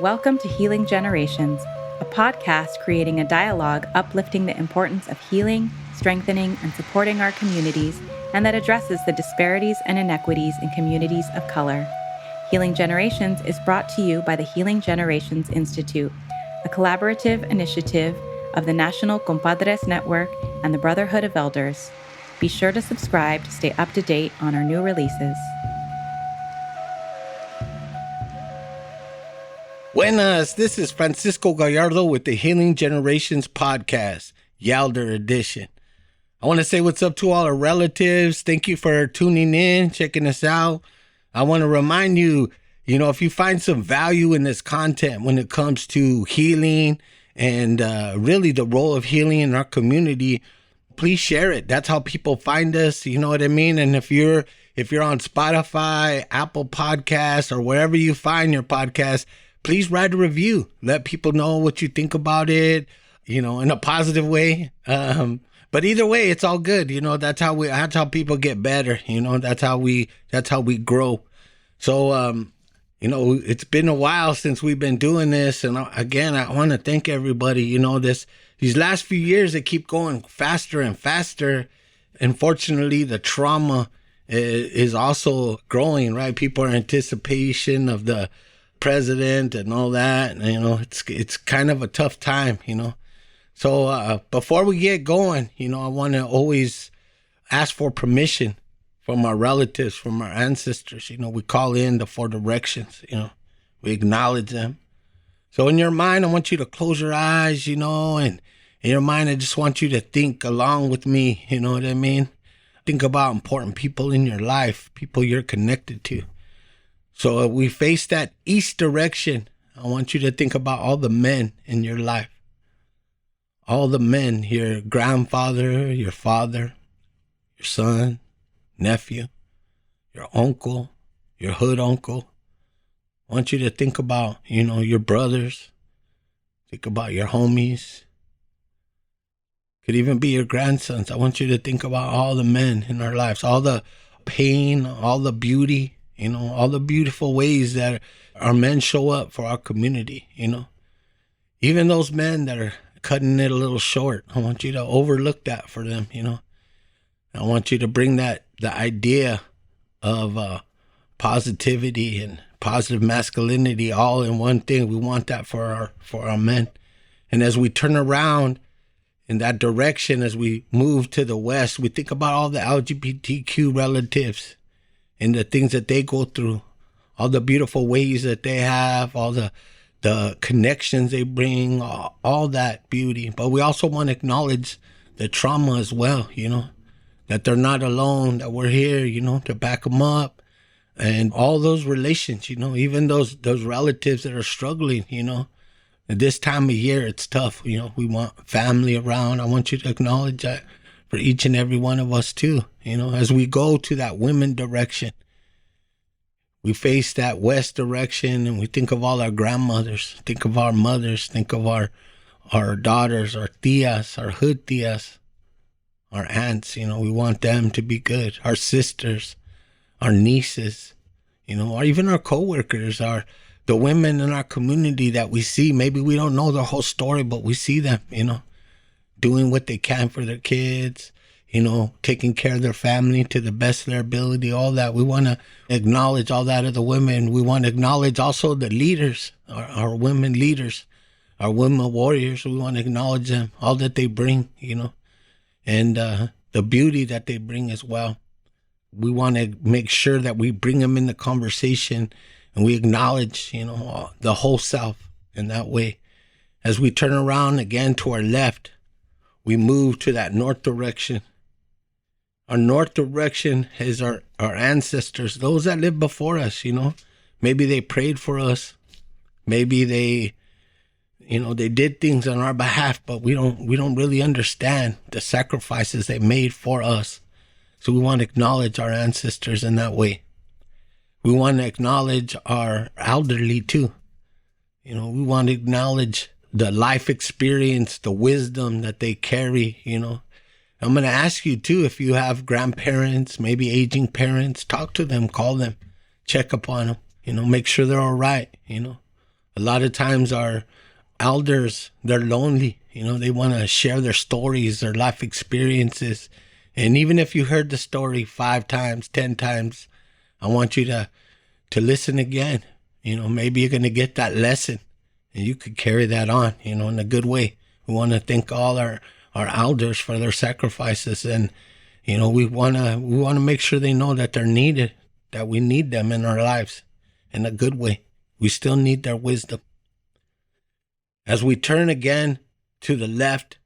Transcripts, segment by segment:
Welcome to Healing Generations, a podcast creating a dialogue uplifting the importance of healing, strengthening, and supporting our communities, and that addresses the disparities and inequities in communities of color. Healing Generations is brought to you by the Healing Generations Institute, a collaborative initiative of the National Compadres Network and the Brotherhood of Yelders. Be sure to subscribe to stay up to date on our new releases. Buenas, this is Cisco Gallardo with the Healing Generations podcast, Yelder edition. I want to say what's up to all our relatives. Thank you for tuning in, checking us out. I want to remind you, if you find some value in this content when it comes to healing and really the role of healing in our community, please share it. That's how people find us. You know what I mean? And if you're on Spotify, Apple Podcasts, or wherever you find your podcast, please write a review. Let people know what you think about it, in a positive way. But either way, it's all good. That's how people get better. That's how we grow. So, it's been a while since we've been doing this. And again, I want to thank everybody. These last few years, they keep going faster and faster. Unfortunately, the trauma is also growing, right? People are in anticipation of the president and all that. It's kind of a tough time, So before we get going, I want to always ask for permission from our relatives, from our ancestors. We call in the four directions, we acknowledge them. So in your mind, I want you to close your eyes, and in your mind, I just want you to think along with me, you know what I mean? Think about important people in your life, people you're connected to. So if we face that east direction, I want you to think about all the men in your life. All the men, your grandfather, your father, your son, nephew, your uncle, your hood uncle. I want you to think about, your brothers. Think about your homies. Could even be your grandsons. I want you to think about all the men in our lives, all the pain, all the beauty, all the beautiful ways that our men show up for our community, Even those men that are cutting it a little short, I want you to overlook that for them, I want you to bring the idea of positivity and positive masculinity all in one thing. We want that for our men. And as we turn around in that direction, as we move to the west, we think about all the LGBTQ relatives and the things that they go through, all the beautiful ways that they have, all the connections they bring, all that beauty. But we also want to acknowledge the trauma as well, that they're not alone, that we're here, to back them up. And all those relations, even those relatives that are struggling, at this time of year, it's tough. We want family around. I want you to acknowledge that for each and every one of us too, as we go to that women direction. We face that west direction and we think of all our grandmothers, think of our mothers, think of our daughters, our tias, our hood tias, our aunts, we want them to be good. Our sisters, our nieces, or even our coworkers, the women in our community that we see. Maybe we don't know the whole story, but we see them, doing what they can for their kids, taking care of their family to the best of their ability, all that. We want to acknowledge all that of the women. We want to acknowledge also the leaders, our women leaders, our women warriors. We want to acknowledge them, all that they bring, and the beauty that they bring as well. We want to make sure that we bring them in the conversation and we acknowledge, the whole South in that way. As we turn around again to our left, we move to that north direction. Our north direction is our ancestors, those that lived before us, Maybe they prayed for us. Maybe they did things on our behalf, but we don't really understand the sacrifices they made for us. So we want to acknowledge our ancestors in that way. We want to acknowledge our elderly too. We want to acknowledge the life experience, the wisdom that they carry, I'm going to ask you too, if you have grandparents, maybe aging parents, talk to them, call them, check upon them, make sure they're all right, A lot of times our elders, they're lonely. They want to share their stories, their life experiences. And even if you heard the story 5 times, 10 times, I want you to listen again. Maybe you're going to get that lesson and you could carry that on, in a good way. We want to thank all our elders for their sacrifices. And, we want to make sure they know that they're needed, that we need them in our lives in a good way. We still need their wisdom. As we turn again to the left,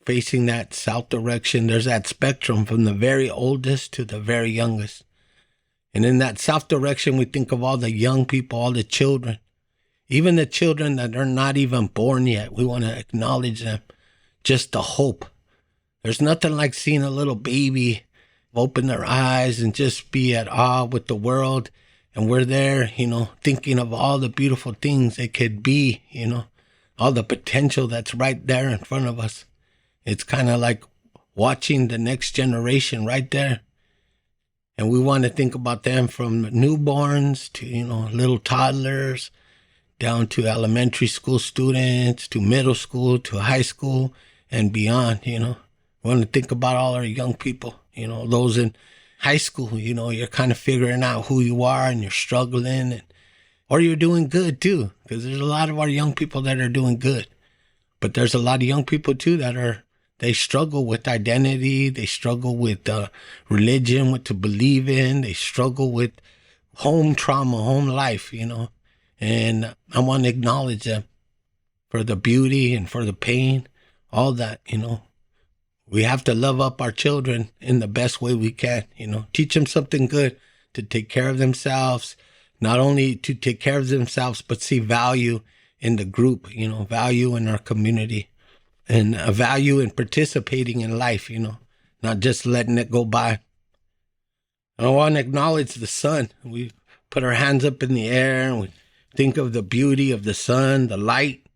facing that south direction, there's that spectrum from the very oldest to the very youngest. And in that south direction, we think of all the young people, all the children, even the children that are not even born yet. We want to acknowledge them. Just the hope. There's nothing like seeing a little baby open their eyes and just be at awe with the world. And we're there, thinking of all the beautiful things it could be, all the potential that's right there in front of us. It's kind of like watching the next generation right there. And we want to think about them from newborns to, little toddlers, down to elementary school students, to middle school, to high school, and beyond, We want to think about all our young people, those in high school, you're kind of figuring out who you are and you're struggling, or you're doing good too, because there's a lot of our young people that are doing good. But there's a lot of young people too they struggle with identity. They struggle with religion, what to believe in. They struggle with home trauma, home life, And I want to acknowledge them for the beauty and for the pain, all that, We have to love up our children in the best way we can, Teach them something good to take care of themselves, not only to take care of themselves, but see value in the group, value in our community. And a value in participating in life, not just letting it go by. And I want to acknowledge the sun. We put our hands up in the air and we think of the beauty of the sun, the light,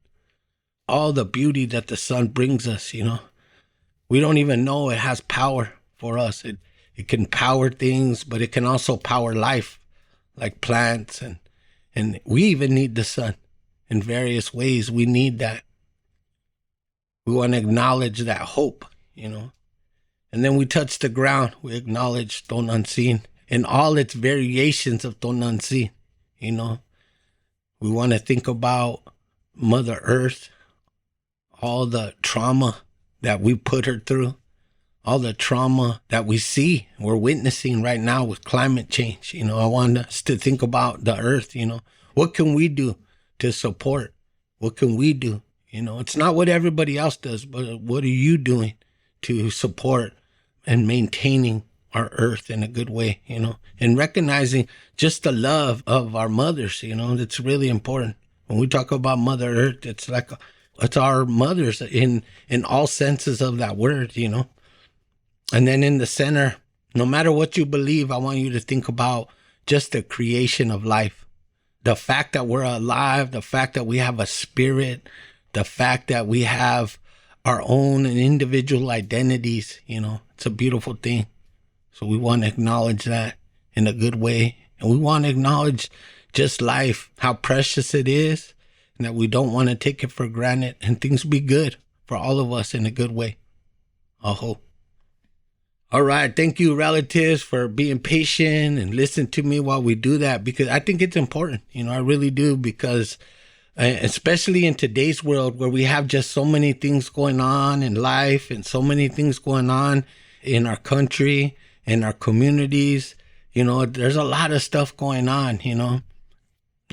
all the beauty that the sun brings us, We don't even know it has power for us. It can power things, but it can also power life, like plants. And we even need the sun in various ways. We need that. We want to acknowledge that hope, And then we touch the ground. We acknowledge Don Unseen and all its variations of Don Unseen, We want to think about Mother Earth, all the trauma that we put her through, all the trauma that we see, we're witnessing right now with climate change. I want us to think about the earth, What can we do to support? What can we do? It's not what everybody else does, but what are you doing to support and maintaining our earth in a good way, and recognizing just the love of our mothers, that's really important. When we talk about Mother Earth, it's like, it's our mothers in all senses of that word, And then in the center, no matter what you believe, I want you to think about just the creation of life. The fact that we're alive, the fact that we have a spirit, the fact that we have our own and individual identities, it's a beautiful thing. So we want to acknowledge that in a good way. And we want to acknowledge just life, how precious it is, and that we don't want to take it for granted, and things be good for all of us in a good way. I hope. All right. Thank you, relatives, for being patient and listening to me while we do that, because I think it's important. I really do, because especially in today's world where we have just so many things going on in life and so many things going on in our country, in our communities, there's a lot of stuff going on, And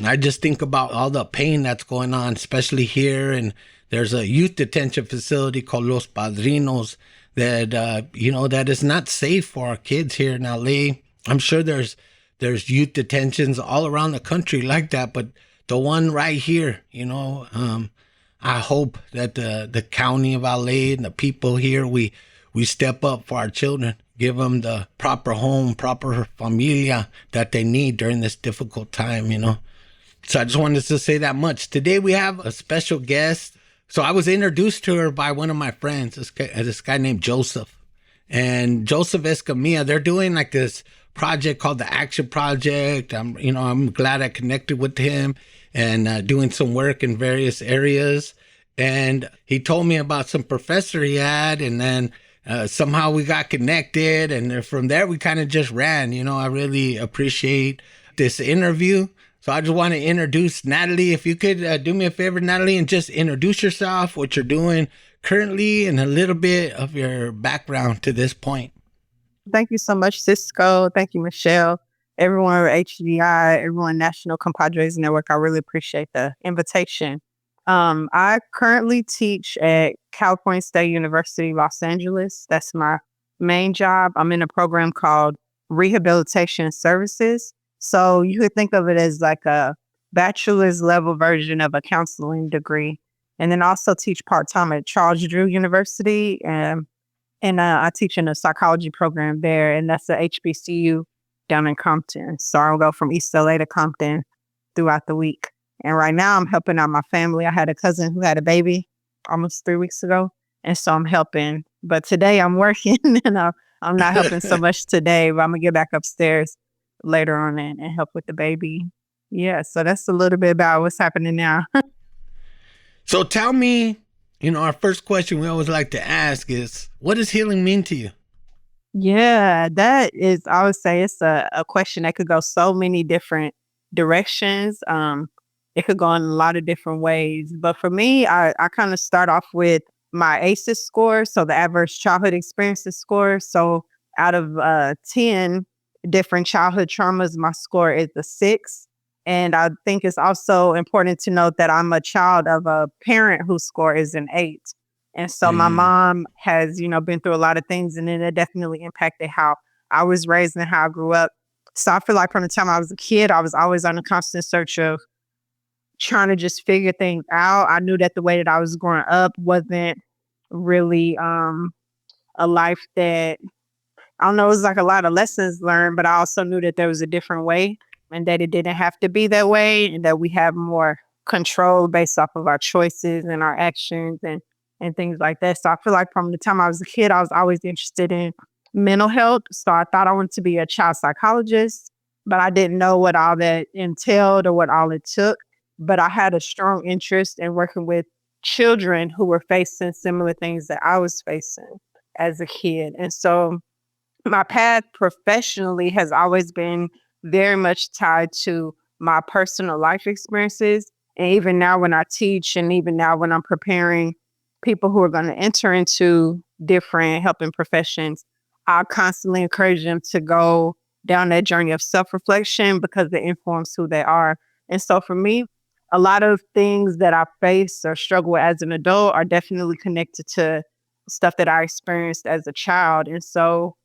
I just think about all the pain that's going on, especially here. And there's a youth detention facility called Los Padrinos that, that is not safe for our kids here in LA. I'm sure there's youth detentions all around the country like that, but the one right here, I hope that the county of LA and the people here, we step up for our children, give them the proper home, proper familia that they need during this difficult time, So I just wanted to say that much. Today we have a special guest. So I was introduced to her by one of my friends, this guy named Joseph. And Joseph Escamilla, they're doing like this project called the Action Project. I'm glad I connected with him. and doing some work in various areas. And he told me about some professor he had, and then somehow we got connected. And from there, we kind of just ran. I really appreciate this interview. So I just want to introduce Natalie. If you could do me a favor, Natalie, and just introduce yourself, what you're doing currently, and a little bit of your background to this point. Thank you so much, Cisco. Thank you, Michelle. Everyone at HDI, everyone National Compadres Network. I really appreciate the invitation. I currently teach at California State University, Los Angeles. That's my main job. I'm in a program called Rehabilitation Services. So you could think of it as like a bachelor's level version of a counseling degree. And then also teach part-time at Charles Drew University. And I teach in a psychology program there, and that's the HBCU down in Compton. So I'll go from East LA to Compton throughout the week. And right now I'm helping out my family. I had a cousin who had a baby almost 3 weeks ago. And so I'm helping. But today I'm working and I'm not helping so much today, but I'm going to get back upstairs later on and help with the baby. Yeah, so that's a little bit about what's happening now. So tell me, our first question we always like to ask is, what does healing mean to you? Yeah, that is, I would say it's a question that could go so many different directions. It could go in a lot of different ways. But for me, I kind of start off with my ACEs score, so the Adverse Childhood Experiences score. So out of 10 different childhood traumas, my score is a 6. And I think it's also important to note that I'm a child of a parent whose score is an 8. And so my mom has, been through a lot of things, and then it definitely impacted how I was raised and how I grew up. So I feel like from the time I was a kid, I was always on a constant search of trying to just figure things out. I knew that the way that I was growing up wasn't really a life that, I don't know, it was like a lot of lessons learned, but I also knew that there was a different way and that it didn't have to be that way, and that we have more control based off of our choices and our actions and things like that. So I feel like from the time I was a kid, I was always interested in mental health. So I thought I wanted to be a child psychologist, but I didn't know what all that entailed or what all it took. But I had a strong interest in working with children who were facing similar things that I was facing as a kid. And so my path professionally has always been very much tied to my personal life experiences. And even now when I teach, and even now when I'm preparing people who are going to enter into different helping professions, I'll constantly encourage them to go down that journey of self-reflection because it informs who they are. And so for me, a lot of things that I face or struggle with as an adult are definitely connected to stuff that I experienced as a child. And so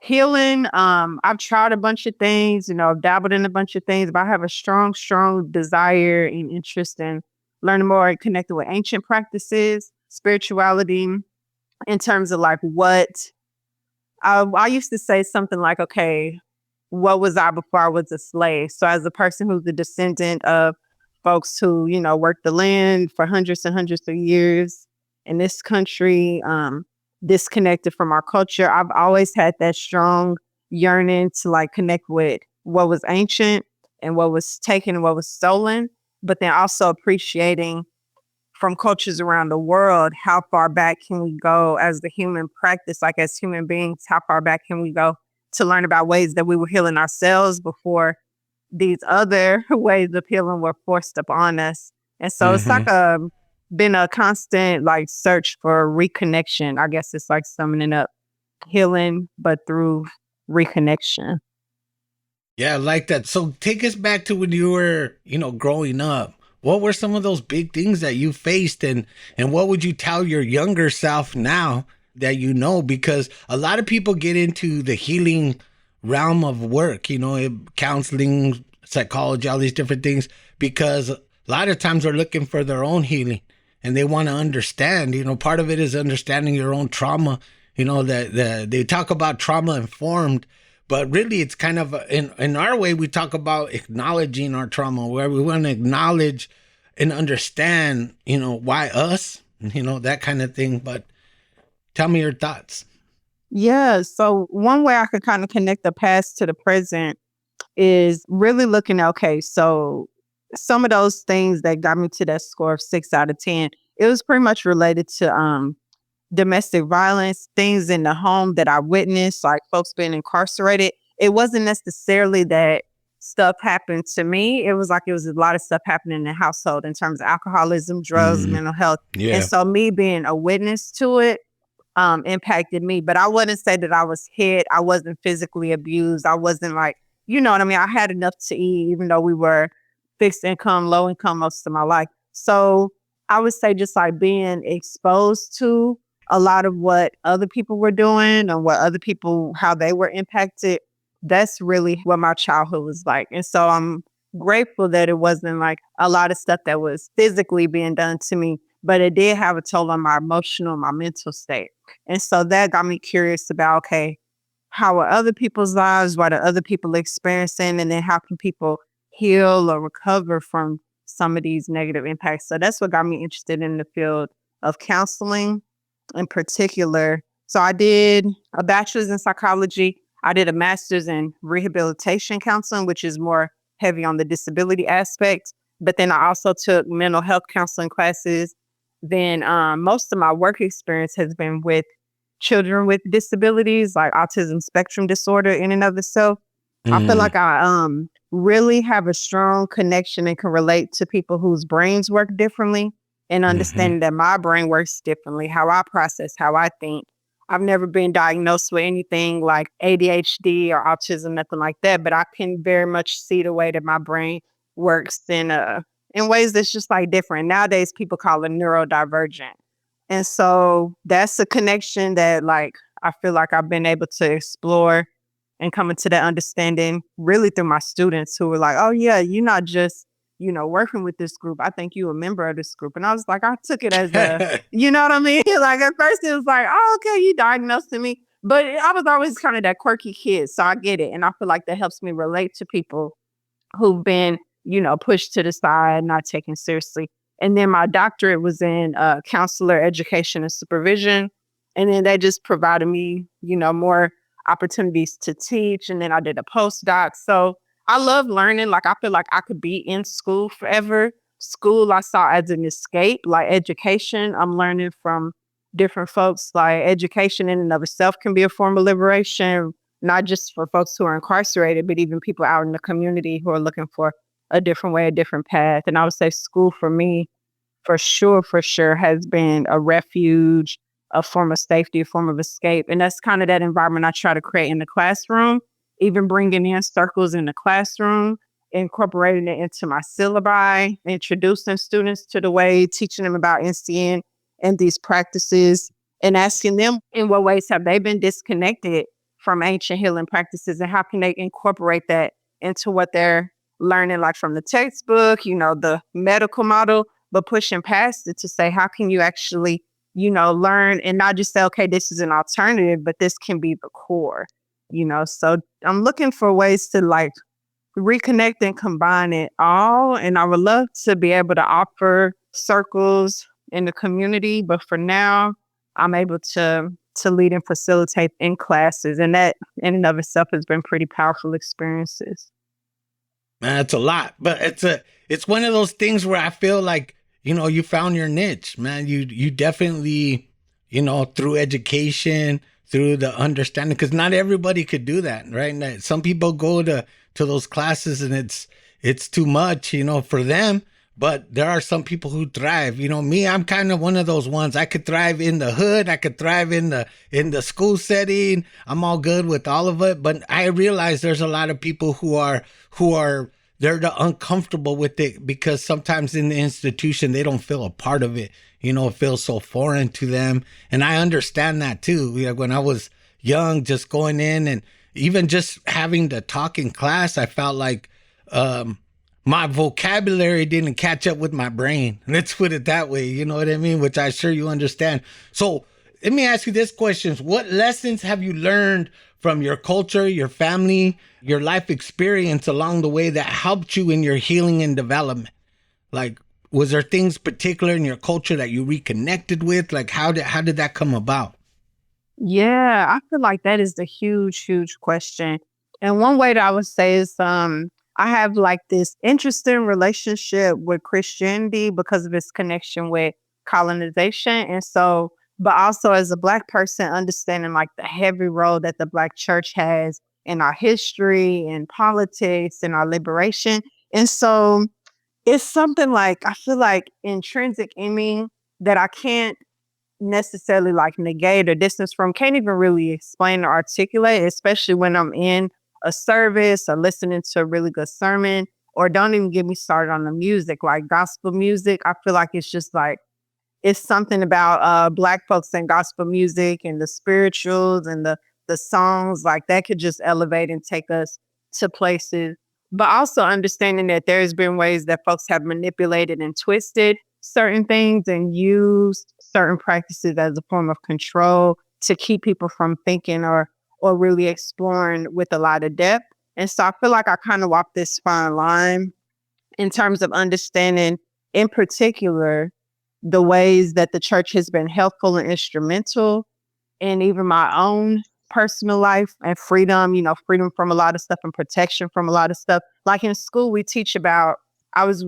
healing, I've tried a bunch of things, I've dabbled in a bunch of things, but I have a strong, strong desire and interest in learning more and connecting with ancient practices, spirituality, in terms of like what I used to say something like, okay, what was I before I was a slave? So as a person who's a descendant of folks who, worked the land for hundreds and hundreds of years in this country, disconnected from our culture, I've always had that strong yearning to like connect with what was ancient and what was taken and what was stolen, but then also appreciating from cultures around the world, how far back can we go as the human practice, like as human beings, how far back can we go to learn about ways that we were healing ourselves before these other ways of healing were forced upon us. And so it's like been a constant like search for reconnection. I guess it's like summing up healing, but through reconnection. Yeah, I like that. So take us back to when you were, growing up. What were some of those big things that you faced, and what would you tell your younger self now that because a lot of people get into the healing realm of work, counseling, psychology, all these different things, because a lot of times they're looking for their own healing and they want to understand, part of it is understanding your own trauma, that they talk about trauma informed, but really it's kind of in our way, we talk about acknowledging our trauma, where we want to acknowledge and understand, why us, that kind of thing. But tell me your thoughts. Yeah. So one way I could kind of connect the past to the present is really looking at, okay, so some of those things that got me to that score of 6 out of 10, it was pretty much related to domestic violence, things in the home that I witnessed, like folks being incarcerated. It wasn't necessarily that stuff happened to me. It was like it was a lot of stuff happening in the household in terms of alcoholism, drugs, Mm, mental health. And yeah. so me being a witness to it impacted me. But I wouldn't say that I was hit. I wasn't physically abused. I wasn't like, you know what I mean? I had enough to eat, even though we were fixed income, low income most of my life. So I would say just like being exposed to a lot of what other people were doing and what other people, how they were impacted. That's really what my childhood was like. And so I'm grateful that it wasn't like a lot of stuff that was physically being done to me, but it did have a toll on my emotional, my mental state. And so that got me curious about, okay, how are other people's lives? What are other people experiencing? And then how can people heal or recover from some of these negative impacts? So that's what got me interested in the field of counseling in particular. So I did a bachelor's in psychology. I did a master's in rehabilitation counseling, which is more heavy on the disability aspect. But then I also took mental health counseling classes. Then most of my work experience has been with children with disabilities like autism spectrum disorder in and of itself. I feel Mm, like I really have a strong connection and can relate to people whose brains work differently and hmm. understanding that my brain works differently, how I process, how I think. I've never been diagnosed with anything like ADHD or autism, nothing like that, but I can very much see the way that my brain works in ways that's just like different. Nowadays, people call it neurodivergent. And so that's a connection that like I feel like I've been able to explore and come into that understanding really through my students who were like, oh yeah, you're not just, working with this group. I think you a member of this group. And I was like, I took it as a, you know what I mean? Like at first it was like, oh, okay, you diagnosed me. But I was always kind of that quirky kid. So I get it. And I feel like that helps me relate to people who've been, pushed to the side, not taken seriously. And then my doctorate was in counselor education and supervision. And then they just provided me, more opportunities to teach. And then I did a postdoc. So I love learning. Like I feel like I could be in school forever. School I saw as an escape, like education. I'm learning from different folks. Like education in and of itself can be a form of liberation, not just for folks who are incarcerated, but even people out in the community who are looking for a different way, a different path. And I would say school for me, for sure, has been a refuge, a form of safety, a form of escape. And that's kind of that environment I try to create in the classroom, even bringing in circles in the classroom, incorporating it into my syllabi, introducing students to the way, teaching them about NCN and these practices, and asking them in what ways have they been disconnected from ancient healing practices and how can they incorporate that into what they're learning, like from the textbook, the medical model, but pushing past it to say, how can you actually, learn and not just say, okay, this is an alternative, but this can be the core, So I'm looking for ways to like reconnect and combine it all. And I would love to be able to offer circles in the community. But for now, I'm able to lead and facilitate in classes. And that in and of itself has been pretty powerful experiences. Man, it's a lot, but it's one of those things where I feel like, you found your niche, man. You definitely, through education, through the understanding, because not everybody could do that, right? And some people go to those classes and it's too much, for them. But there are some people who thrive. Me, I'm kind of one of those ones. I could thrive in the hood. I could thrive in the school setting. I'm all good with all of it. But I realize there's a lot of people who are they're uncomfortable with it because sometimes in the institution they don't feel a part of it. It feels so foreign to them, and I understand that too. When I was young, just going in and even just having to talk in class, I felt like my vocabulary didn't catch up with my brain. Let's put it that way. You know what I mean? Which I'm sure you understand. So let me ask you this question. What lessons have you learned from your culture, your family, your life experience along the way that helped you in your healing and development? Like, was there things particular in your culture that you reconnected with? Like, how did that come about? Yeah, I feel like that is the huge, huge question. And one way that I would say is, I have like this interesting relationship with Christianity because of its connection with colonization. And so, but also as a Black person, understanding like the heavy role that the Black church has in our history and politics and our liberation. And so it's something like, I feel like intrinsic in me that I can't necessarily like negate or distance from, can't even really explain or articulate, especially when I'm in a service or listening to a really good sermon, or don't even get me started on the music, like gospel music. I feel like it's just like, it's something about Black folks and gospel music and the spirituals and the songs like that could just elevate and take us to places. But also understanding that there's been ways that folks have manipulated and twisted certain things and used certain practices as a form of control to keep people from thinking or really exploring with a lot of depth. And so I feel like I kind of walk this fine line in terms of understanding, in particular, the ways that the church has been helpful and instrumental in even my own personal life and freedom, freedom from a lot of stuff and protection from a lot of stuff. Like in school, we teach about, I was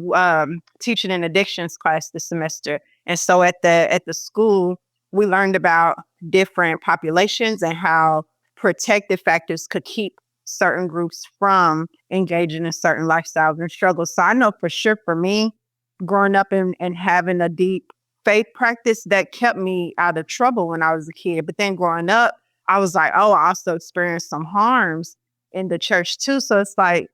teaching an addictions class this semester. And so at the school, we learned about different populations and how protective factors could keep certain groups from engaging in certain lifestyles and struggles. So I know for sure for me, growing up and having a deep faith practice that kept me out of trouble when I was a kid. But then growing up, I was like, oh, I also experienced some harms in the church too. So it's like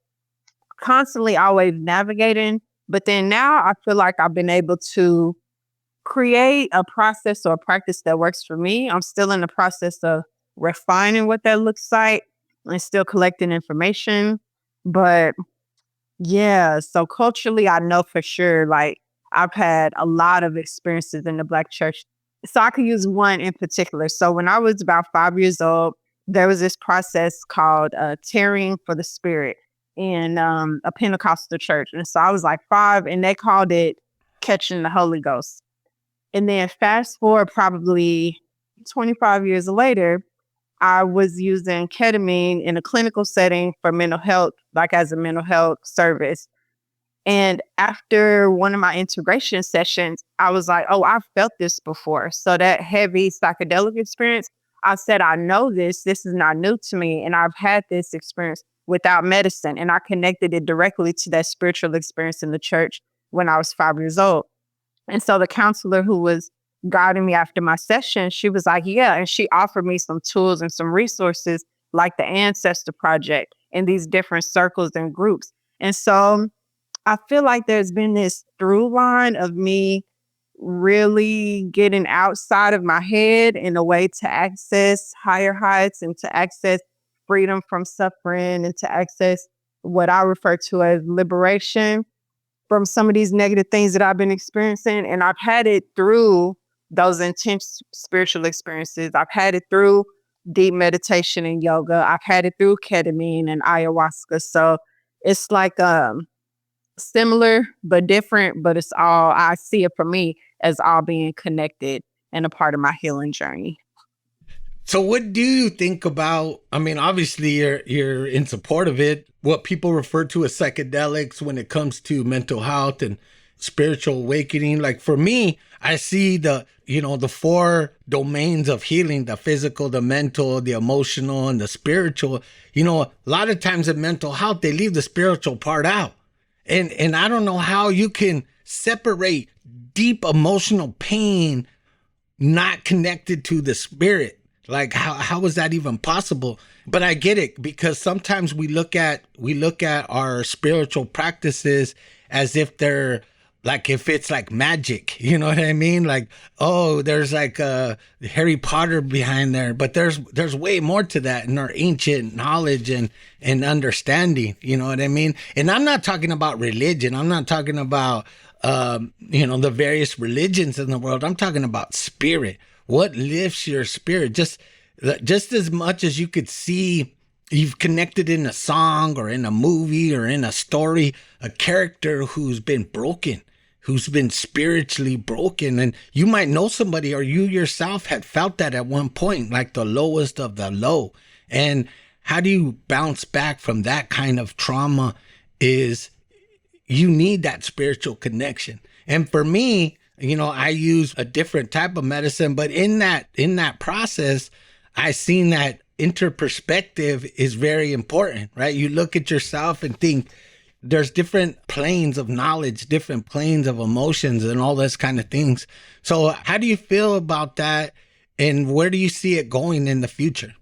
constantly always navigating. But then now I feel like I've been able to create a process or a practice that works for me. I'm still in the process of refining what that looks like and still collecting information. But yeah, so culturally, I know for sure, like I've had a lot of experiences in the Black church. So I could use one in particular. So when I was about 5 years old, there was this process called Tarrying for the Spirit in a Pentecostal church. And so I was like 5 and they called it Catching the Holy Ghost. And then fast forward probably 25 years later, I was using ketamine in a clinical setting for mental health, like as a mental health service. And after one of my integration sessions, I was like, oh, I've felt this before. So that heavy psychedelic experience, I said, I know this. This is not new to me. And I've had this experience without medicine. And I connected it directly to that spiritual experience in the church when I was 5 years old. And so the counselor who was guiding me after my session, she was like, yeah. And she offered me some tools and some resources like the Ancestor Project and these different circles and groups. And so I feel like there's been this through line of me really getting outside of my head in a way to access higher heights and to access freedom from suffering and to access what I refer to as liberation from some of these negative things that I've been experiencing. And I've had it through those intense spiritual experiences. I've had it through deep meditation and yoga. I've had it through ketamine and ayahuasca. So it's like similar but different, but it's all, I see it for me as all being connected and a part of my healing journey. So what do you think about, I mean, obviously you're in support of it, what people refer to as psychedelics when it comes to mental health and spiritual awakening. Like for me, I see the 4 domains of healing, the physical, the mental, the emotional, and the spiritual. A lot of times in mental health, they leave the spiritual part out. And I don't know how you can separate deep emotional pain not connected to the spirit. Like how is that even possible? But I get it, because sometimes we look at our spiritual practices as if they're like, if it's like magic, you know what I mean? Like, oh, there's like Harry Potter behind there, but there's way more to that in our ancient knowledge and understanding, you know what I mean? And I'm not talking about religion. I'm not talking about the various religions in the world. I'm talking about spirit. What lifts your spirit? Just as much as you could see, you've connected in a song or in a movie or in a story, a character who's been broken, who's been spiritually broken. And you might know somebody, or you yourself had felt that at one point, like the lowest of the low. And how do you bounce back from that kind of trauma is you need that spiritual connection. And for me, I use a different type of medicine, but in that process, I seen that interperspective is very important, right? You look at yourself and think there's different planes of knowledge, different planes of emotions and all those kind of things. So how do you feel about that? And where do you see it going in the future?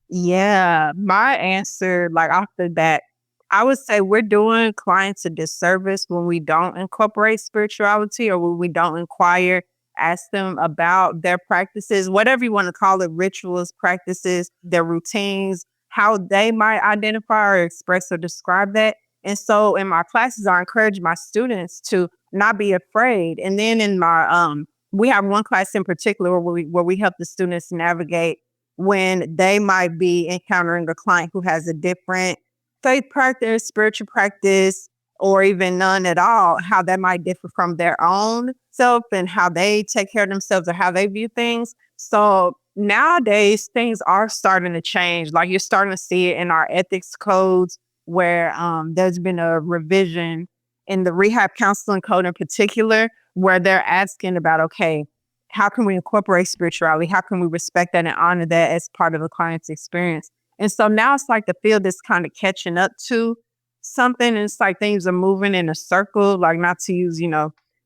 Yeah, my answer, like off the bat, I would say we're doing clients a disservice when we don't incorporate spirituality or when we don't inquire, ask them about their practices, whatever you want to call it, rituals, practices, their routines, how they might identify or express or describe that. And so in my classes, I encourage my students to not be afraid. And then in my we have one class in particular where we help the students navigate when they might be encountering a client who has a different faith practice, spiritual practice, or even none at all, how that might differ from their own self and how they take care of themselves or how they view things. So nowadays, things are starting to change. Like you're starting to see it in our ethics codes where there's been a revision in the rehab counseling code in particular, where they're asking about, okay, how can we incorporate spirituality? How can we respect that and honor that as part of the client's experience? And so now it's like the field is kind of catching up to something. And it's like things are moving in a circle, like not to use,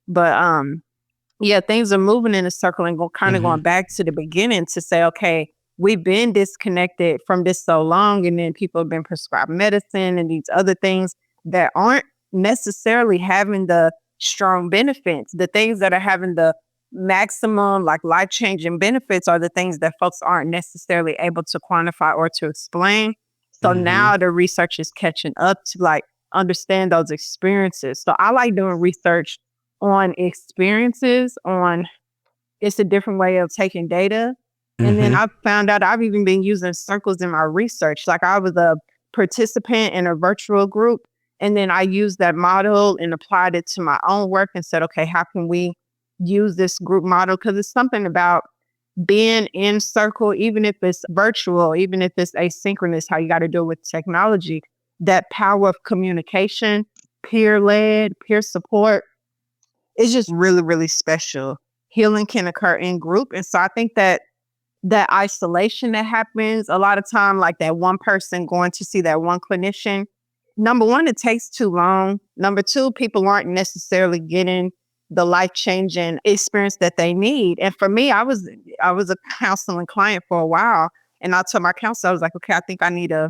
but yeah, things are moving in a circle and going back to the beginning to say, okay, we've been disconnected from this so long. And then people have been prescribed medicine and these other things that aren't necessarily having the strong benefits. The things that are having the maximum like life-changing benefits are the things that folks aren't necessarily able to quantify or to explain. So now the research is catching up to like understand those experiences. So I like doing research on experiences, on it's a different way of taking data. And then I found out I've even been using circles in my research. Like I was a participant in a virtual group, and then I used that model and applied it to my own work and said, okay, how can we use this group model? Because it's something about being in circle, even if it's virtual, even if it's asynchronous, how you got to do it with technology, that power of communication, peer-led, peer support is just really, really special. Healing can occur in group. And so I think that isolation that happens a lot of time, like that one person going to see that one clinician, number one, it takes too long. Number two, people aren't necessarily getting the life-changing experience that they need. And for me, I was a counseling client for a while. And I told my counselor, I was like, okay, I think I need to,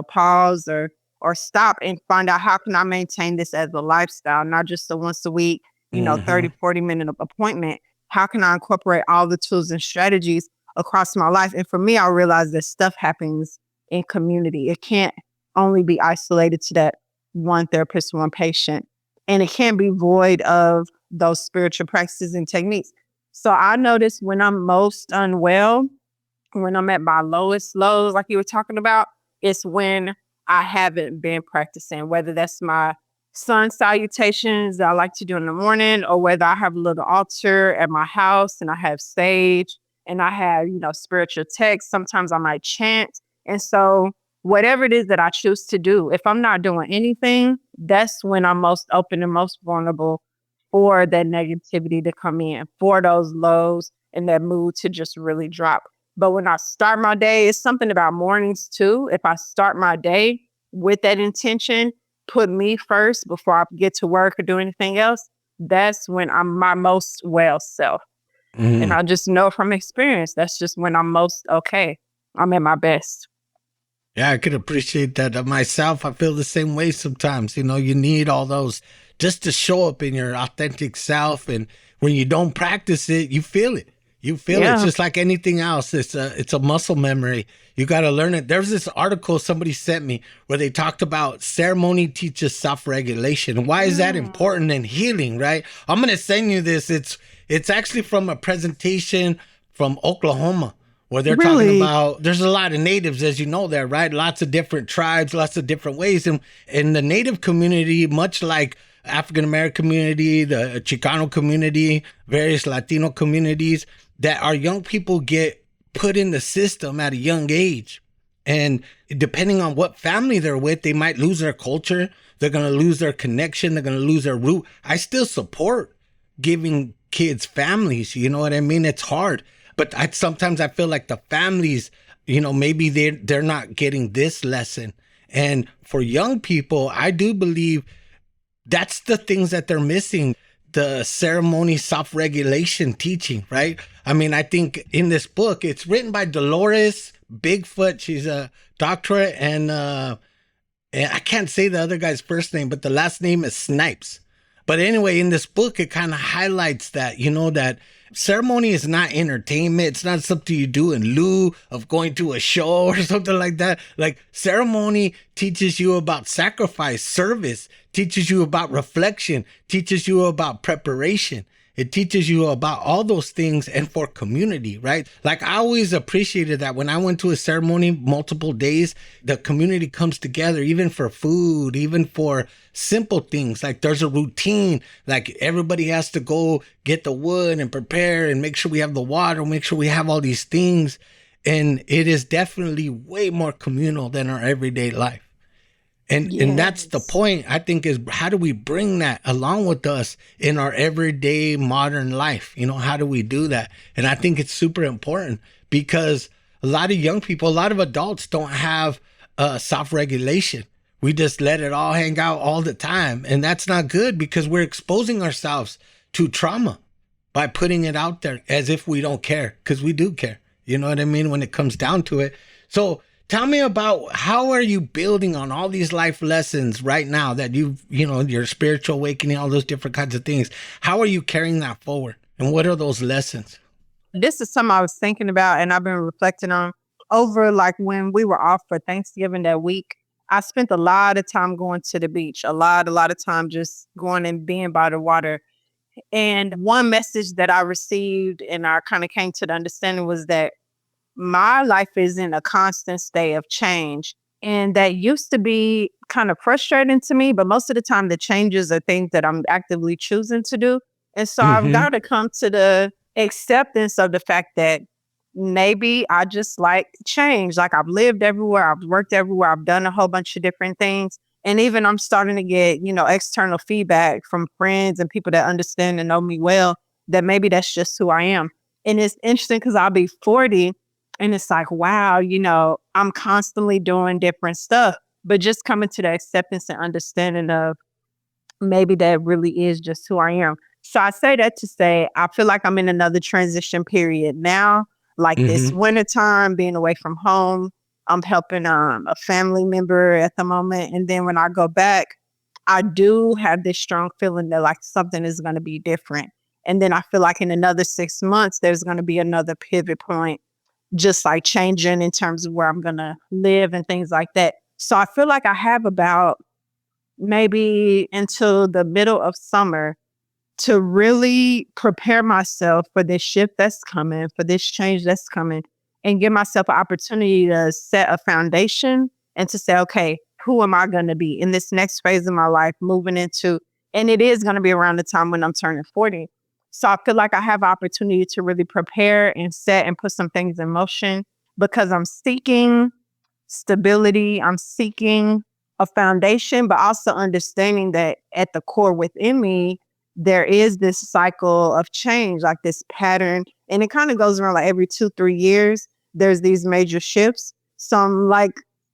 pause or stop and find out how can I maintain this as a lifestyle, not just a once a week, 30, 40-minute appointment. How can I incorporate all the tools and strategies across my life? And for me, I realized that stuff happens in community. It can't only be isolated to that one therapist, one patient. And it can't be void of those spiritual practices and techniques. So I notice when I'm most unwell, when I'm at my lowest lows, like you were talking about, it's when I haven't been practicing, whether that's my sun salutations that I like to do in the morning, or whether I have a little altar at my house and I have sage and I have, spiritual text. Sometimes I might chant. And so whatever it is that I choose to do, if I'm not doing anything, that's when I'm most open and most vulnerable for that negativity to come in, for those lows and that mood to just really drop. But when I start my day, it's something about mornings too. If I start my day with that intention, put me first before I get to work or do anything else, that's when I'm my most well self. And I just know from experience, that's just when I'm most okay. I'm at my best. Yeah, I could appreciate that. Myself, I feel the same way sometimes. You need all those just to show up in your authentic self. And when you don't practice it, you feel it. You feel it. It's just like anything else. It's a muscle memory. You got to learn it. There's this article somebody sent me where they talked about ceremony teaches self-regulation. Why is that important in healing, right? I'm going to send you this. It's actually from a presentation from Oklahoma, where they're talking about, there's a lot of natives, as you know there, right? Lots of different tribes, lots of different ways. And in the native community, much like African-American community, the Chicano community, various Latino communities, that our young people get put in the system at a young age. And depending on what family they're with, they might lose their culture. They're going to lose their connection. They're going to lose their root. I still support giving kids families. You know what I mean? It's hard. But sometimes I feel like the families, maybe they're not getting this lesson. And for young people, I do believe that's the things that they're missing. The ceremony self-regulation teaching, right? I mean, I think in this book, it's written by Dolores Bigfoot. She's a doctorate, and I can't say the other guy's first name, but the last name is Snipes. But anyway, in this book, it kind of highlights that, that ceremony is not entertainment. It's not something you do in lieu of going to a show or something like that. Like, ceremony teaches you about sacrifice, service, teaches you about reflection, teaches you about preparation. It teaches you about all those things, and for community, right? Like, I always appreciated that when I went to a ceremony multiple days, the community comes together, even for food, even for simple things. Like, there's a routine, like everybody has to go get the wood and prepare and make sure we have the water, make sure we have all these things. And it is definitely way more communal than our everyday life. And that's the point, I think, is how do we bring that along with us in our everyday modern life? How do we do that? And I think it's super important, because a lot of young people, a lot of adults don't have self-regulation. We just let it all hang out all the time. And that's not good, because we're exposing ourselves to trauma by putting it out there as if we don't care, because we do care. You know what I mean? When it comes down to it. So tell me about, how are you building on all these life lessons right now that your spiritual awakening, all those different kinds of things. How are you carrying that forward? And what are those lessons? This is something I was thinking about, and I've been reflecting on over, like, when we were off for Thanksgiving that week. I spent a lot of time going to the beach, a lot of time just going and being by the water. And one message that I received and I kind of came to the understanding was that my life is in a constant state of change. And that used to be kind of frustrating to me, but most of the time the changes are things that I'm actively choosing to do. And so I've Mm-hmm. got to come to the acceptance of the fact that maybe I just like change. Like, I've lived everywhere, I've worked everywhere, I've done a whole bunch of different things. And even I'm starting to get, external feedback from friends and people that understand and know me well, that maybe that's just who I am. And it's interesting because I'll be 40 and it's like, wow, I'm constantly doing different stuff, but just coming to the acceptance and understanding of maybe that really is just who I am. So I say that to say, I feel like I'm in another transition period now, like this Mm-hmm. wintertime, being away from home. I'm helping a family member at the moment. And then when I go back, I do have this strong feeling that, like, something is going to be different. And then I feel like in another 6 months, there's going to be another pivot point, just like changing in terms of where I'm going to live and things like that. So I feel like I have about maybe until the middle of summer to really prepare myself for this shift that's coming, for this change that's coming, and give myself an opportunity to set a foundation and to say, okay, who am I going to be in this next phase of my life moving into? And it is going to be around the time when I'm turning 40. So I feel like I have opportunity to really prepare and set and put some things in motion, because I'm seeking stability. I'm seeking a foundation, but also understanding that at the core within me, there is this cycle of change, like this pattern. And it kind of goes around, like, every 2-3 years, there's these major shifts. So I'm like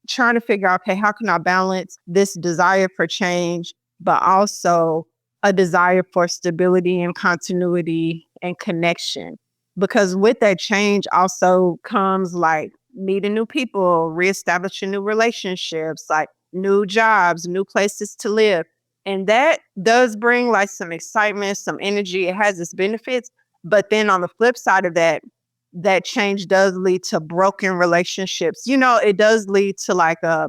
trying to figure out, okay, how can I balance this desire for change, but also a desire for stability and continuity and connection? Because with that change also comes, like, meeting new people, reestablishing new relationships, like new jobs, new places to live. And that does bring, like, some excitement, some energy. It has its benefits. But then on the flip side of that, that change does lead to broken relationships. It does lead to, like, a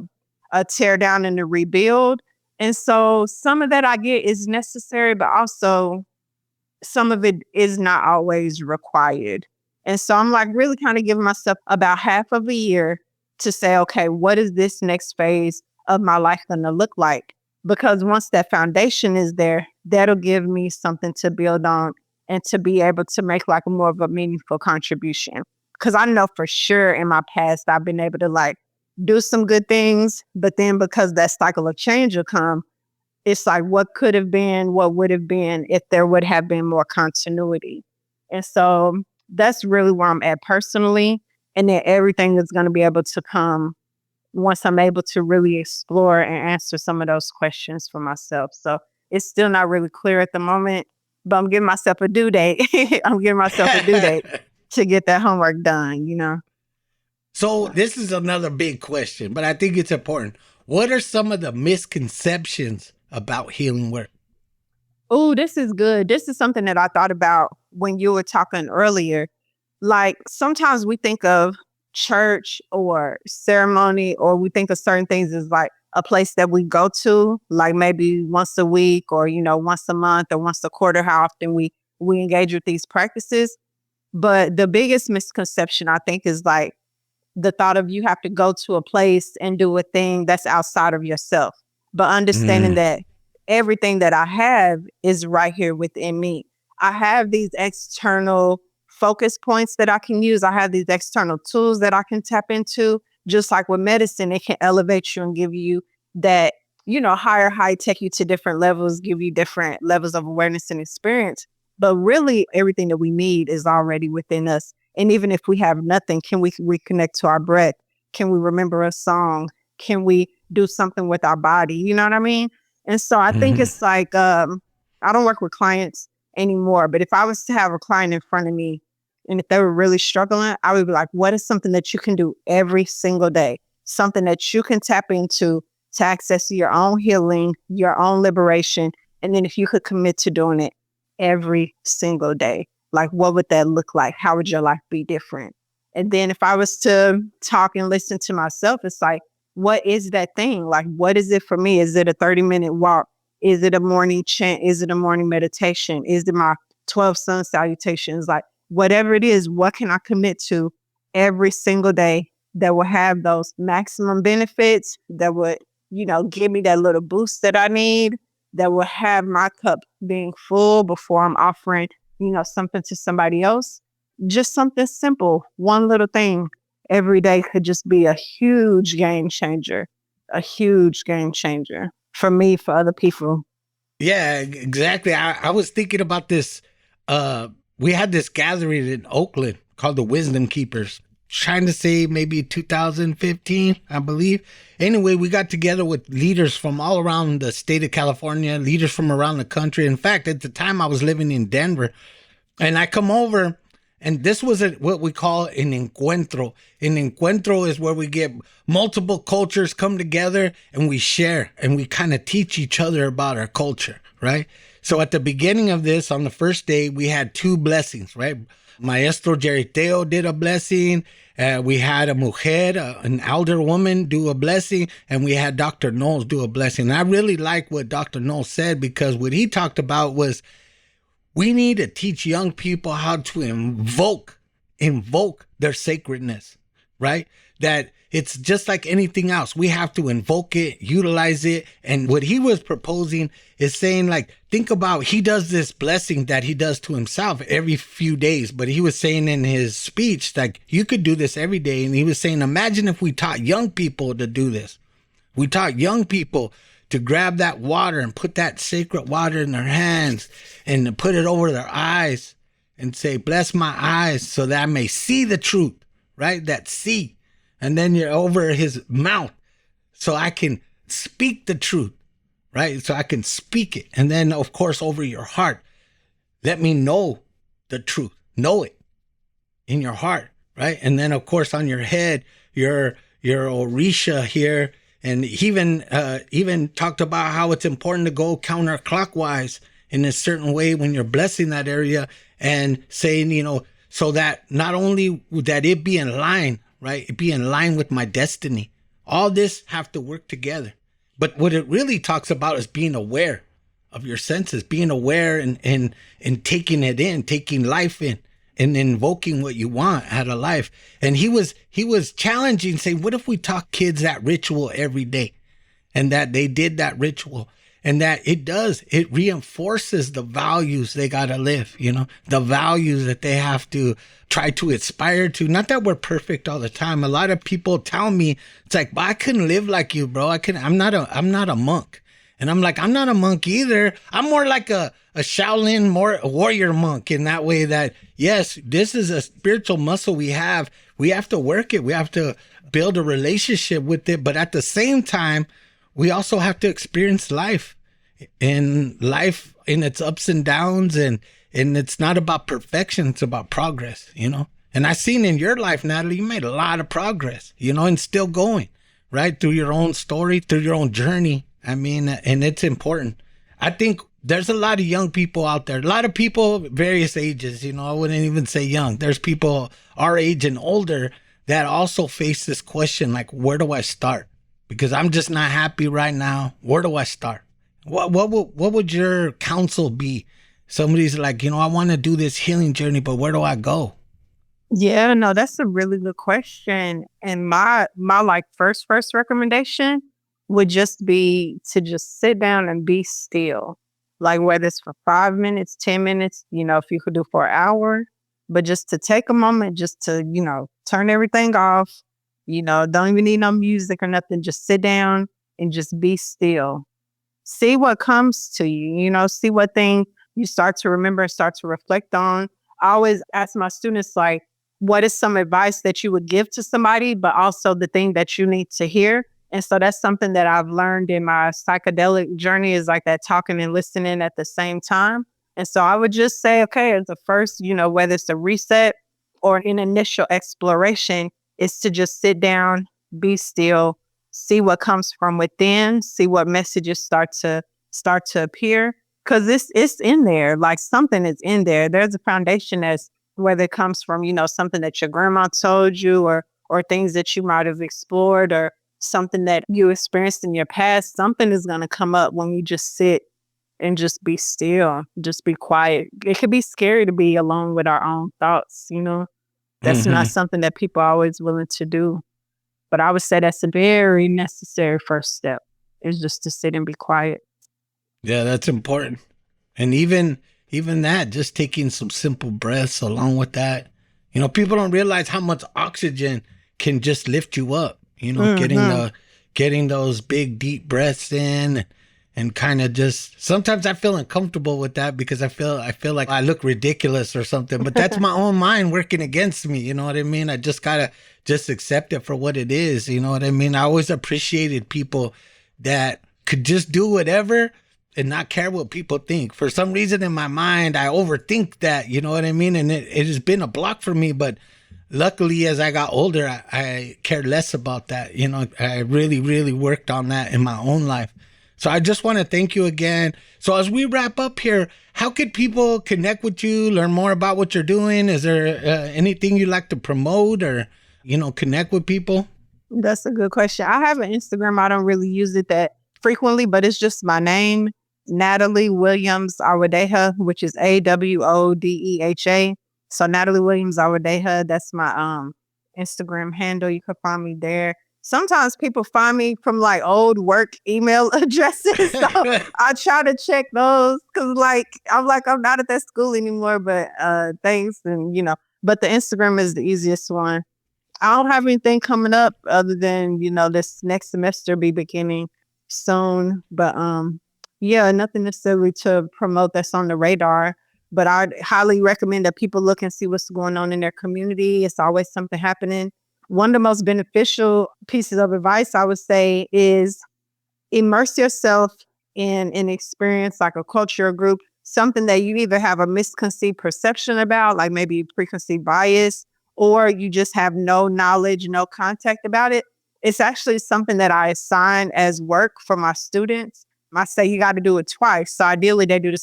tear down and a rebuild. And so some of that I get is necessary, but also some of it is not always required. And so I'm, like, really kind of giving myself about half of a year to say, okay, what is this next phase of my life going to look like? Because once that foundation is there, that'll give me something to build on and to be able to make, like, more of a meaningful contribution. Because I know for sure in my past, I've been able to, like, do some good things, but then because that cycle of change will come, it's like what could have been, what would have been if there would have been more continuity. And so that's really where I'm at personally. And then everything is going to be able to come once I'm able to really explore and answer some of those questions for myself. So it's still not really clear at the moment, but I'm giving myself a due date. I'm giving myself a due date to get that homework done, you know? So this is another big question, but I think it's important. What are some of the misconceptions about healing work? Oh, this is good. This is something that I thought about when you were talking earlier. Like sometimes we think of church or ceremony, or we think of certain things as like a place that we go to, like maybe once a week or, once a month or once a quarter, how often we engage with these practices. But the biggest misconception, I think, is like the thought of you have to go to a place and do a thing that's outside of yourself. But understanding that everything that I have is right here within me. I have these external focus points that I can use. I have these external tools that I can tap into. Just like with medicine, it can elevate you and give you that, higher high, take you to different levels, give you different levels of awareness and experience. But really, everything that we need is already within us. And even if we have nothing, can we reconnect to our breath? Can we remember a song? Can we do something with our body? You know what I mean? And so I think it's like, I don't work with clients anymore, but if I was to have a client in front of me and if they were really struggling, I would be like, what is something that you can do every single day? Something that you can tap into to access your own healing, your own liberation. And then if you could commit to doing it every single day, like what would that look like? How would your life be different? And then if I was to talk and listen to myself, it's like, what is that thing? Like, what is it for me? Is it a 30-minute walk? Is it a morning chant? Is it a morning meditation? Is it my 12 sun salutations? Like, whatever it is, what can I commit to every single day that will have those maximum benefits, that would, give me that little boost that I need, that will have my cup being full before I'm offering, something to somebody else? Just something simple, one little thing every day could just be a huge game changer for me, for other people. Yeah, exactly. I was thinking about this. We had this gathering in Oakland called the Wisdom Keepers, trying to say maybe 2015, I believe. Anyway, we got together with leaders from all around the state of California, leaders from around the country. In fact, at the time I was living in Denver, and I come over, and this was what we call an encuentro. An encuentro is where we get multiple cultures come together and we share and we kind of teach each other about our culture, right? So at the beginning of this, on the first day, we had 2 blessings, right? Maestro Jeriteo did a blessing. We had a mujer, an elder woman, do a blessing. And we had Dr. Knowles do a blessing. And I really like what Dr. Knowles said, because what he talked about was we need to teach young people how to invoke their sacredness, right? That it's just like anything else. We have to invoke it, utilize it. And what he was proposing is saying, like, think about, he does this blessing that he does to himself every few days. But he was saying in his speech, like, you could do this every day. And he was saying, imagine if we taught young people to do this. We taught young people to grab that water and put that sacred water in their hands and to put it over their eyes and say, bless my eyes so that I may see the truth, right? That see. And then you're over his mouth so I can speak the truth, right? So I can speak it. And then, of course, over your heart, let me know the truth. Know it in your heart, right? And then, of course, on your head, your Orisha here. And he even talked about how it's important to go counterclockwise in a certain way when you're blessing that area and saying, so that not only would that it be in line, right? It be in line with my destiny. All this have to work together. But what it really talks about is being aware of your senses, being aware and taking it in, taking life in, and invoking what you want out of life. And he was challenging, saying, what if we taught kids that ritual every day, and that they did that ritual? And that it reinforces the values they got to live, the values that they have to try to aspire to. Not that we're perfect all the time. A lot of people tell me, it's like, but I couldn't live like you, bro. I'm not a monk. And I'm like, I'm not a monk either. I'm more like a Shaolin, more a warrior monk in that way that, yes, this is a spiritual muscle we have. We have to work it. We have to build a relationship with it. But at the same time, we also have to experience life in its ups and downs. And it's not about perfection. It's about progress, And I've seen in your life, Natalie, you made a lot of progress, and still going, right? Through your own story, through your own journey. I mean, and it's important. I think there's a lot of young people out there, a lot of people, various ages, I wouldn't even say young. There's people our age and older that also face this question, like, where do I start? Because I'm just not happy right now. Where do I start? What would your counsel be? Somebody's like, I want to do this healing journey, but where do I go? Yeah, no, that's a really good question. And my like first recommendation would just be to just sit down and be still. Like whether it's for 5 minutes, 10 minutes, if you could do for an hour, but just to take a moment, just to, turn everything off, don't even need no music or nothing. Just sit down and just be still. See what comes to you, see what thing you start to remember and start to reflect on. I always ask my students, like, what is some advice that you would give to somebody, but also the thing that you need to hear? And so that's something that I've learned in my psychedelic journey, is like that talking and listening at the same time. And so I would just say, okay, as the first, whether it's a reset or an initial exploration, is to just sit down, be still, see what comes from within, see what messages start to appear. Because it's in there, like something is in there. There's a foundation that's, whether it comes from, something that your grandma told you or things that you might have explored or something that you experienced in your past, something is going to come up when you just sit and just be still, just be quiet. It could be scary to be alone with our own thoughts, That's not something that people are always willing to do. But I would say that's a very necessary first step, is just to sit and be quiet. Yeah, that's important. And even that, just taking some simple breaths along with that. People don't realize how much oxygen can just lift you up, getting those big, deep breaths in and kind of just, sometimes I feel uncomfortable with that because I feel like I look ridiculous or something, but that's my own mind working against me. You know what I mean? I just gotta just accept it for what it is. You know what I mean? I always appreciated people that could just do whatever and not care what people think. For some reason in my mind, I overthink that, you know what I mean? And it has been a block for me, but luckily as I got older, I cared less about that. I really, really worked on that in my own life. So I just want to thank you again. So as we wrap up here, how could people connect with you, learn more about what you're doing? Is there anything you'd like to promote or, connect with people? That's a good question. I have an Instagram. I don't really use it that frequently, but it's just my name, Natalie Williams Awodeha, which is Awodeha. So Natalie Williams Awodeha, that's my Instagram handle. You can find me there. Sometimes people find me from like old work email addresses. So I try to check those because I'm not at that school anymore, but thanks. And, but the Instagram is the easiest one. I don't have anything coming up other than, this next semester be beginning soon. But yeah, nothing necessarily to promote that's on the radar. But I'd highly recommend that people look and see what's going on in their community. It's always something happening. One of the most beneficial pieces of advice I would say is immerse yourself in an experience like a culture or group, something that you either have a misconceived perception about, like maybe preconceived bias, or you just have no knowledge, no contact about it. It's actually something that I assign as work for my students. I say you got to do it twice. So ideally they do the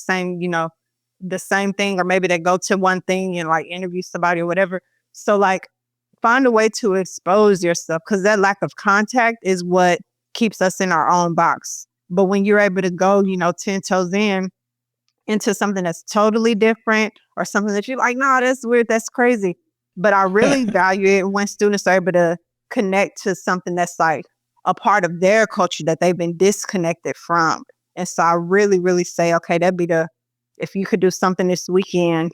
same thing, or maybe they go to one thing and like interview somebody or whatever. So find a way to expose yourself, because that lack of contact is what keeps us in our own box. But when you're able to go, 10 toes into something that's totally different or something that you're like, no, that's weird, that's crazy. But I really value it when students are able to connect to something that's like a part of their culture that they've been disconnected from. And so I really, really say, okay, if you could do something this weekend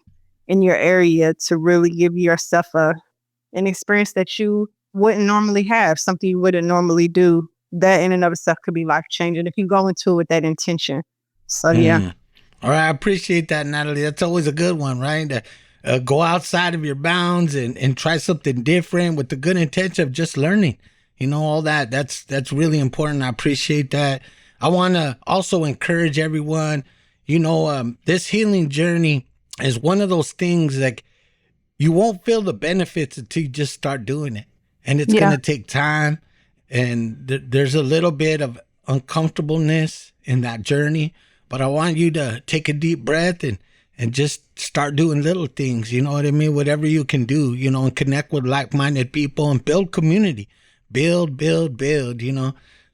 in your area to really give yourself an experience that you wouldn't normally have, something you wouldn't normally do, that in and of itself could be life changing if you go into it with that intention. So yeah. All right, I appreciate that, Natalie. That's always a good one, right? To go outside of your bounds and try something different with the good intention of just learning. All that. That's really important. I appreciate that. I want to also encourage everyone. This healing journey is one of those things like you won't feel the benefits until you just start doing it, and it's going to take time, and there's a little bit of uncomfortableness in that journey. But I want you to take a deep breath and just start doing little things, you know what I mean? Whatever you can do, and connect with like-minded people and build community. Build,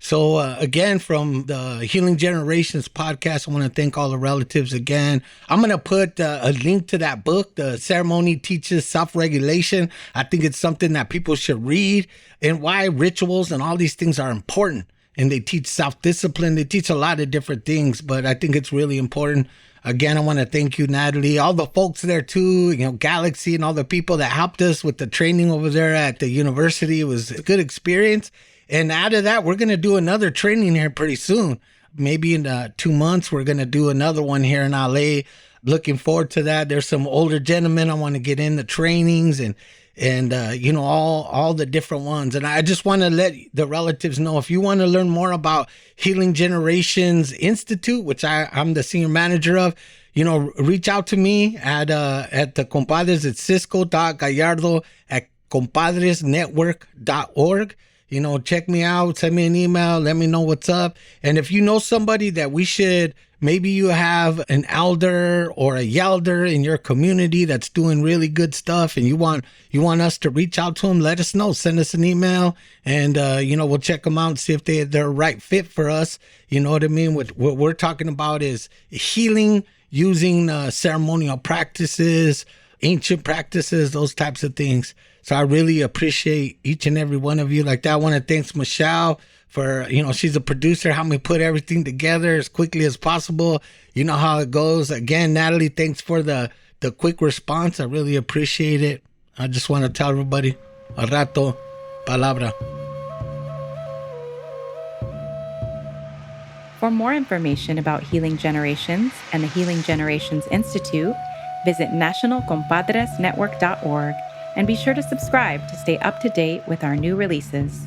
So again, from the Healing Generations podcast, I want to thank all the relatives again. I'm going to put a link to that book. The ceremony teaches self-regulation. I think it's something that people should read, and why rituals and all these things are important. And they teach self-discipline. They teach a lot of different things, but I think it's really important. Again, I want to thank you, Natalie, all the folks there too, Galaxy and all the people that helped us with the training over there at the university. It was a good experience. And out of that, we're going to do another training here pretty soon. Maybe in 2 months, we're going to do another one here in LA. Looking forward to that. There's some older gentlemen I want to get in the trainings and all the different ones. And I just want to let the relatives know, if you want to learn more about Healing Generations Institute, which I'm the senior manager of, reach out to me at the compadres at Cisco.Gallardo at compadresnetwork.org. Check me out, send me an email, let me know what's up. And if you know somebody that maybe you have an elder or a Yelder in your community that's doing really good stuff, and you want us to reach out to them, let us know. Send us an email, and we'll check them out and see if they're a right fit for us. You know what I mean? What we're talking about is healing using ceremonial practices, ancient practices, those types of things. So I really appreciate each and every one of you like that. I want to thank Michelle for, she's a producer, helped me put everything together as quickly as possible. You know how it goes. Again, Natalie, thanks for the quick response. I really appreciate it. I just want to tell everybody, al rato, palabra. For more information about Healing Generations and the Healing Generations Institute, visit nationalcompadresnetwork.org and be sure to subscribe to stay up to date with our new releases.